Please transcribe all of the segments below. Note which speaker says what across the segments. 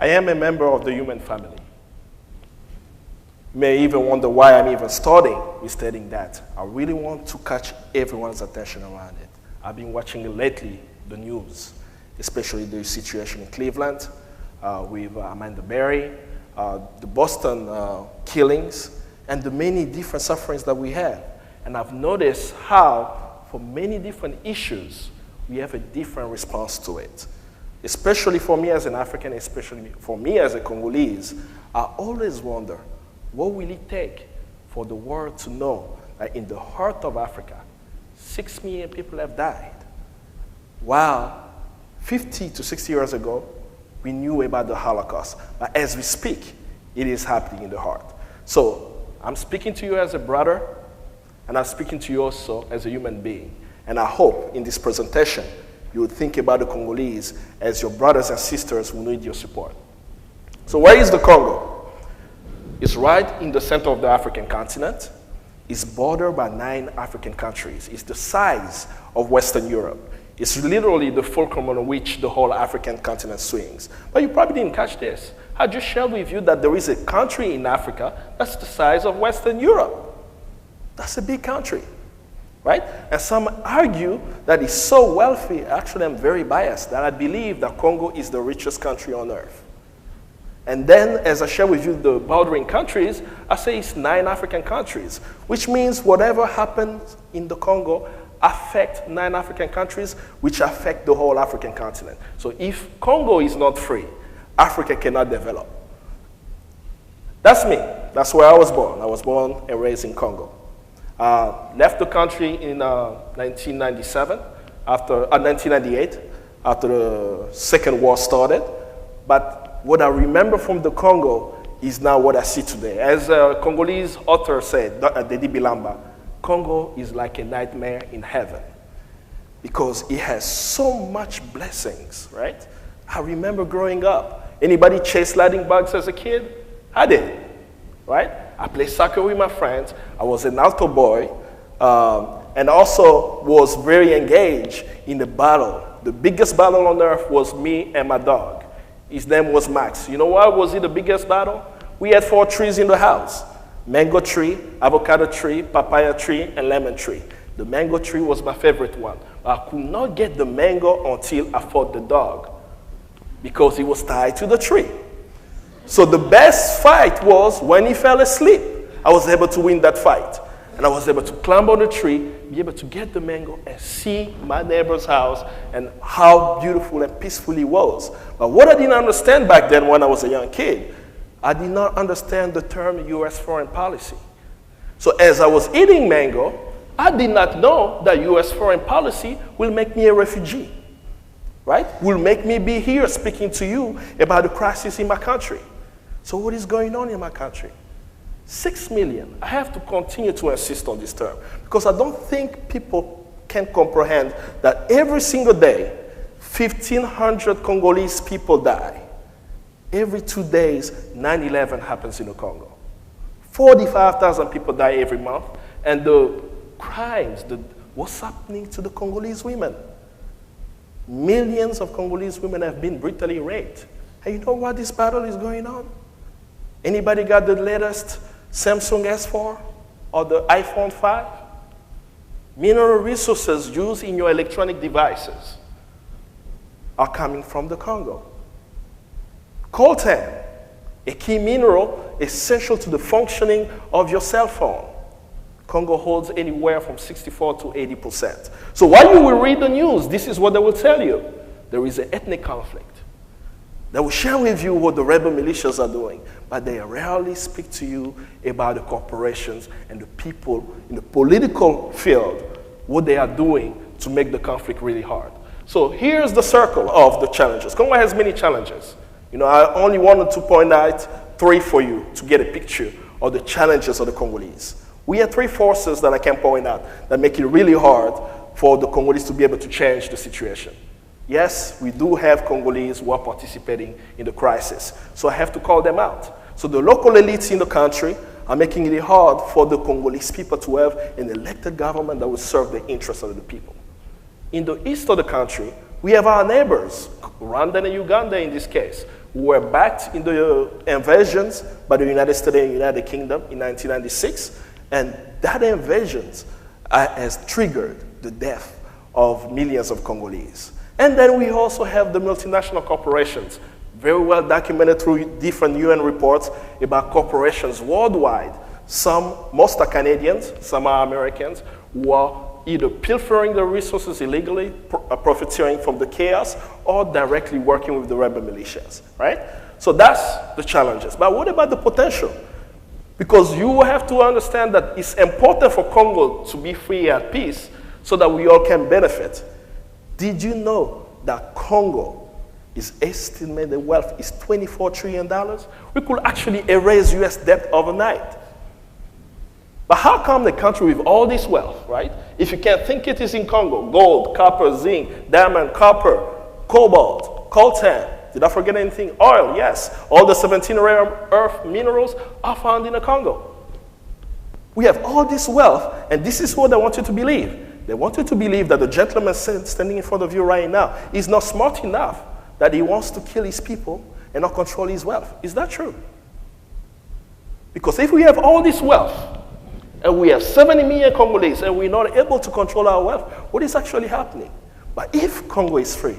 Speaker 1: I am a member of the human family. You may even wonder why I'm even starting with stating that. I really want to catch everyone's attention around it. I've been watching lately the news, especially the situation in Cleveland with Amanda Berry, the Boston killings, and the many different sufferings that we have. And I've noticed how, for many different issues, we have a different response to it. Especially for me as an African, especially for me as a Congolese, I always wonder, what will it take for the world to know that in the heart of Africa, 6 million people have died? While 50 to 60 years ago, we knew about the Holocaust. But as we speak, it is happening in the heart. So I'm speaking to you as a brother, and I'm speaking to you also as a human being. And I hope in this presentation, you would think about the Congolese as your brothers and sisters who need your support. So where is the Congo? It's right in the center of the African continent. It's bordered by 9 African countries. It's the size of Western Europe. It's literally the fulcrum on which the whole African continent swings. But you probably didn't catch this. I just shared with you that there is a country in Africa that's the size of Western Europe. That's a big country, right? And some argue that it's so wealthy. Actually, I'm very biased that I believe that Congo is the richest country on earth. And then, as I share with you the bordering countries, I say it's 9 African countries, which means whatever happens in the Congo affect 9 African countries, which affect the whole African continent. So if Congo is not free, Africa cannot develop. That's me. That's where I was born. I was born and raised in Congo. Left the country in 1997, 1998, after the Second War started. But what I remember from the Congo is now what I see today. As a Congolese author said, Dedi Bilamba, Congo is like a nightmare in heaven because it has so much blessings, right? I remember growing up. Anybody chase lightning bugs as a kid? I did, right? I played soccer with my friends. I was an alto boy and also was very engaged in the battle. The biggest battle on earth was me and my dog. His name was Max. You know why was it the biggest battle? We had 4 trees in the house. Mango tree, avocado tree, papaya tree, and lemon tree. The mango tree was my favorite one. I could not get the mango until I fought the dog because he was tied to the tree. So the best fight was when he fell asleep. I was able to win that fight. And I was able to climb on the tree, be able to get the mango and see my neighbor's house and how beautiful and peaceful it was. But what I didn't understand back then when I was a young kid, I did not understand the term U.S. foreign policy. So as I was eating mango, I did not know that U.S. foreign policy will make me a refugee, right? Will make me be here speaking to you about the crisis in my country. So what is going on in my country? 6 million. I have to continue to insist on this term because I don't think people can comprehend that every single day, 1,500 Congolese people die. Every 2 days, 9/11 happens in the Congo. 45,000 people die every month, and the crimes, what's happening to the Congolese women? Millions of Congolese women have been brutally raped. And you know why this battle is going on? Anybody got the latest Samsung S4 or the iPhone 5? Mineral resources used in your electronic devices are coming from the Congo. Coltan, a key mineral essential to the functioning of your cell phone. Congo holds anywhere from 64 to 80%. So while you will read the news, this is what they will tell you. There is an ethnic conflict. They will share with you what the rebel militias are doing, but they rarely speak to you about the corporations and the people in the political field, what they are doing to make the conflict really hard. So here's the circle of the challenges. Congo has many challenges. You know, I only wanted to point out 3 for you to get a picture of the challenges of the Congolese. We have 3 forces that I can point out that make it really hard for the Congolese to be able to change the situation. Yes, we do have Congolese who are participating in the crisis, so I have to call them out. So the local elites in the country are making it hard for the Congolese people to have an elected government that will serve the interests of the people. In the east of the country, we have our neighbors, Rwanda and Uganda in this case, were backed in the invasions by the United States and United Kingdom in 1996, and that invasion has triggered the death of millions of Congolese. And then we also have the multinational corporations, very well documented through different UN reports about corporations worldwide. Most are Canadians, some are Americans, who are either pilfering the resources illegally, profiteering from the chaos, or directly working with the rebel militias, right? So that's the challenges. But what about the potential? Because you have to understand that it's important for Congo to be free and at peace so that we all can benefit. Did you know that Congo is estimated wealth is $24 trillion? We could actually erase US debt overnight. But how come the country with all this wealth, right? If you can't think it is in Congo, gold, copper, zinc, diamond, copper, cobalt, coltan, did I forget anything? Oil, yes. All the 17 rare earth minerals are found in the Congo. We have all this wealth, and this is what they want you to believe. They want you to believe that the gentleman standing in front of you right now is not smart enough that he wants to kill his people and not control his wealth. Is that true? Because if we have all this wealth, and we have 70 million Congolese, and we're not able to control our wealth, what is actually happening? But if Congo is free,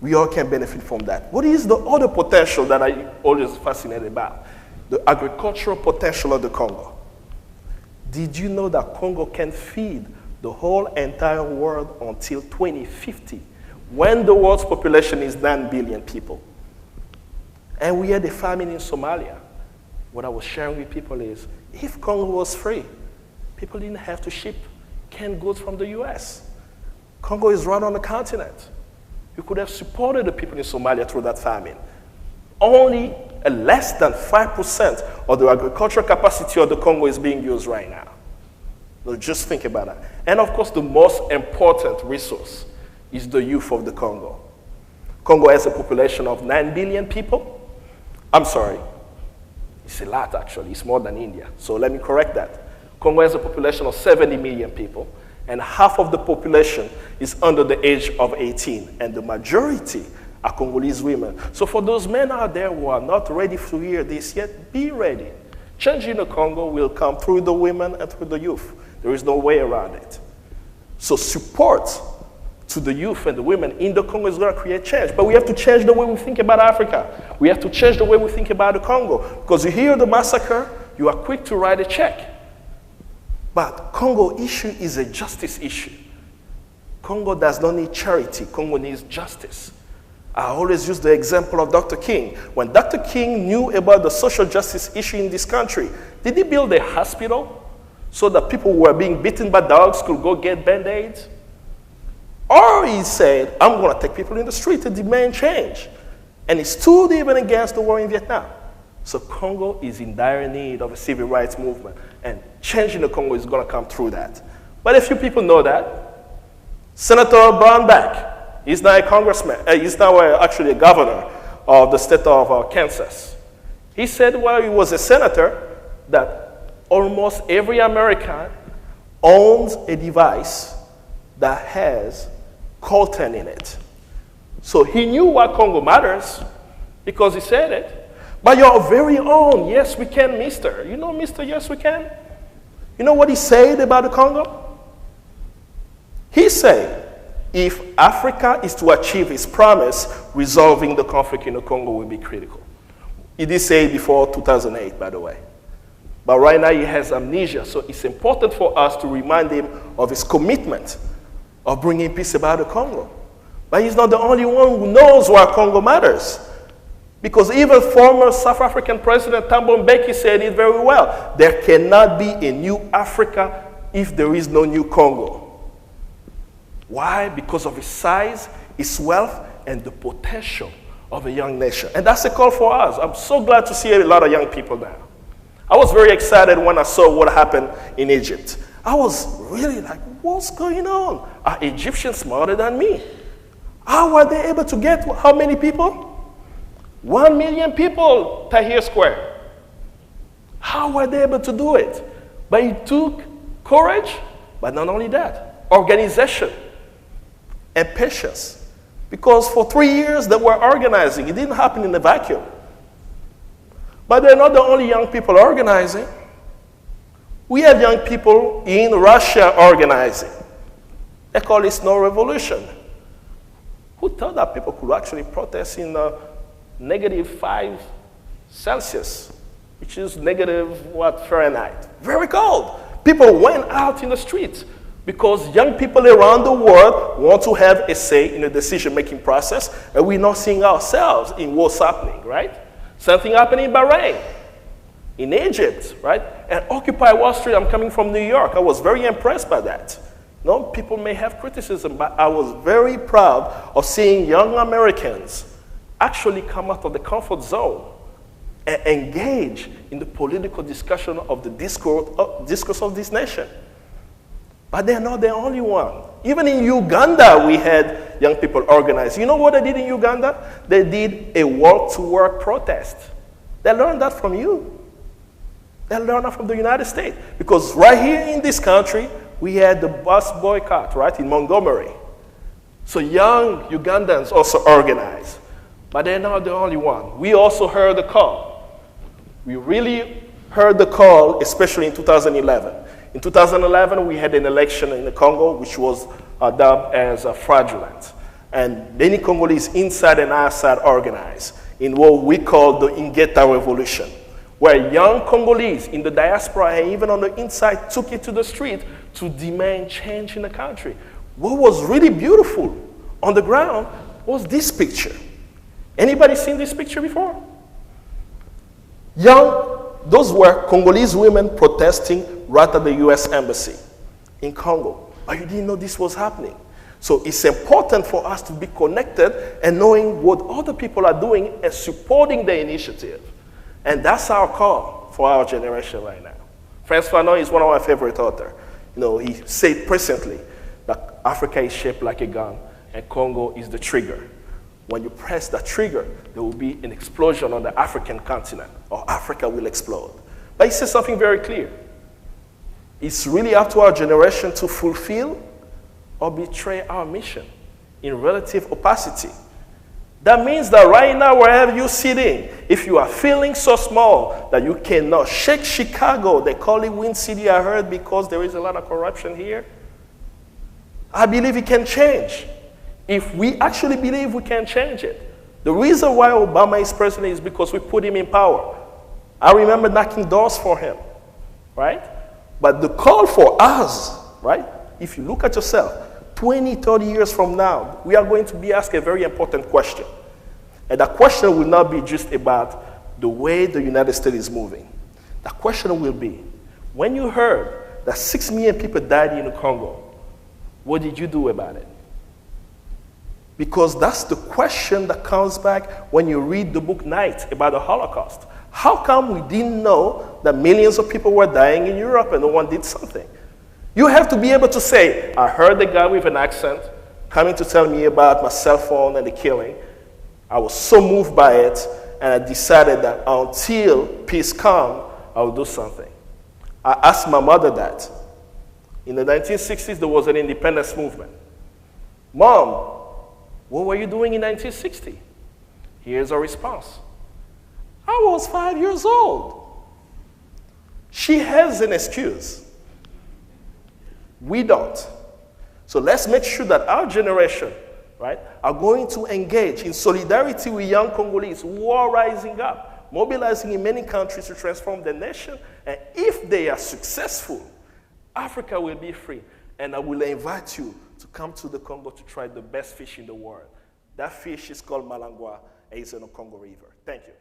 Speaker 1: we all can benefit from that. What is the other potential that I'm always fascinated about? The agricultural potential of the Congo. Did you know that Congo can feed the whole entire world until 2050, when the world's population is 9 billion people? And we had a famine in Somalia. What I was sharing with people is, if Congo was free, people didn't have to ship canned goods from the US. Congo is right on the continent. You could have supported the people in Somalia through that famine. Only less than 5% of the agricultural capacity of the Congo is being used right now. So just think about that. And of course, the most important resource is the youth of the Congo. Congo has a population of 9 billion people. I'm sorry, it's a lot actually, it's more than India. So let me correct that. Congo has a population of 70 million people, and half of the population is under the age of 18, and the majority are Congolese women. So for those men out there who are not ready to hear this yet, be ready. Change in the Congo will come through the women and through the youth. There is no way around it. So support to the youth and the women in the Congo is going to create change. But we have to change the way we think about Africa. We have to change the way we think about the Congo. Because you hear the massacre, you are quick to write a check. But Congo issue is a justice issue. Congo does not need charity. Congo needs justice. I always use the example of Dr. King. When Dr. King knew about the social justice issue in this country, did he build a hospital so that people who were being beaten by dogs could go get Band-Aids? Or he said, I'm going to take people in the street to demand change. And he stood even against the war in Vietnam. So Congo is in dire need of a civil rights movement. And change in the Congo is going to come through that. But a few people know that. Senator Brownback, he's now a congressman. He's now actually a governor of the state of Kansas. He said while he was a senator that almost every American owns a device that has coltan in it. So he knew why Congo matters because he said it. By your very own, yes we can, mister. You know, mister, yes we can? You know what he said about the Congo? He said, if Africa is to achieve its promise, resolving the conflict in the Congo will be critical. He did say it before 2008, by the way. But right now he has amnesia, so it's important for us to remind him of his commitment of bringing peace about the Congo. But he's not the only one who knows why Congo matters. Because even former South African President Thabo Mbeki said it very well. There cannot be a new Africa if there is no new Congo. Why? Because of its size, its wealth, and the potential of a young nation. And that's a call for us. I'm so glad to see a lot of young people now. I was very excited when I saw what happened in Egypt. I was really like, what's going on? Are Egyptians smarter than me? How were they able to get how many people? 1 million people, Tahrir Square. How were they able to do it? But it took courage, but not only that, organization and patience. Because for 3 years they were organizing. It didn't happen in a vacuum. But they're not the only young people organizing. We have young people in Russia organizing. They call it snow revolution. Who thought that people could actually protest in -5 Celsius, which is Fahrenheit? Very cold. People went out in the streets because young people around the world want to have a say in the decision-making process, and we're not seeing ourselves in what's happening, right? Something happening in Bahrain, in Egypt, right? And Occupy Wall Street, I'm coming from New York. I was very impressed by that. No, people may have criticism, but I was very proud of seeing young Americans actually come out of the comfort zone and engage in the political discussion of the discourse of this nation. But they're not the only one. Even in Uganda, we had young people organize. You know what they did in Uganda? They did a walk-to-work protest. They learned that from you. They learned that from the United States. Because right here in this country, we had the bus boycott, right, in Montgomery. So young Ugandans also organized. But they're not the only one. We also heard the call. We really heard the call, especially in 2011. In 2011, we had an election in the Congo, which was dubbed as fraudulent. And many Congolese inside and outside organized in what we call the Ingeta Revolution, where young Congolese in the diaspora and even on the inside took it to the street to demand change in the country. What was really beautiful on the ground was this picture. Anybody seen this picture before? Those were Congolese women protesting right at the US Embassy in Congo. But you didn't know this was happening. So it's important for us to be connected and knowing what other people are doing and supporting the initiative. And that's our call for our generation right now. Frantz Fanon is one of my favorite authors. You know, he said presently that Africa is shaped like a gun and Congo is the trigger. When you press that trigger, there will be an explosion on the African continent, or Africa will explode. But he says something very clear. It's really up to our generation to fulfill or betray our mission in relative opacity. That means that right now, wherever you're sitting, if you are feeling so small that you cannot shake Chicago, they call it Wind City, I heard, because there is a lot of corruption here, I believe it can change. If we actually believe we can change it. The reason why Obama is president is because we put him in power. I remember knocking doors for him, right? But the call for us, right? If you look at yourself, 20, 30 years from now, we are going to be asked a very important question. And that question will not be just about the way the United States is moving. The question will be, when you heard that 6 million people died in the Congo, what did you do about it? Because that's the question that comes back when you read the book Night about the Holocaust. How come we didn't know that millions of people were dying in Europe and no one did something? You have to be able to say, I heard the guy with an accent coming to tell me about my cell phone and the killing. I was so moved by it, and I decided that until peace comes, I will do something. I asked my mother that. In the 1960s, there was an independence movement. Mom, what were you doing in 1960? Here's her response. I was 5 years old. She has an excuse. We don't. So let's make sure that our generation, right, are going to engage in solidarity with young Congolese who are rising up, mobilizing in many countries to transform the nation. And if they are successful, Africa will be free. And I will invite you to come to the Congo to try the best fish in the world. That fish is called malangwa and it's in the Congo River. Thank you.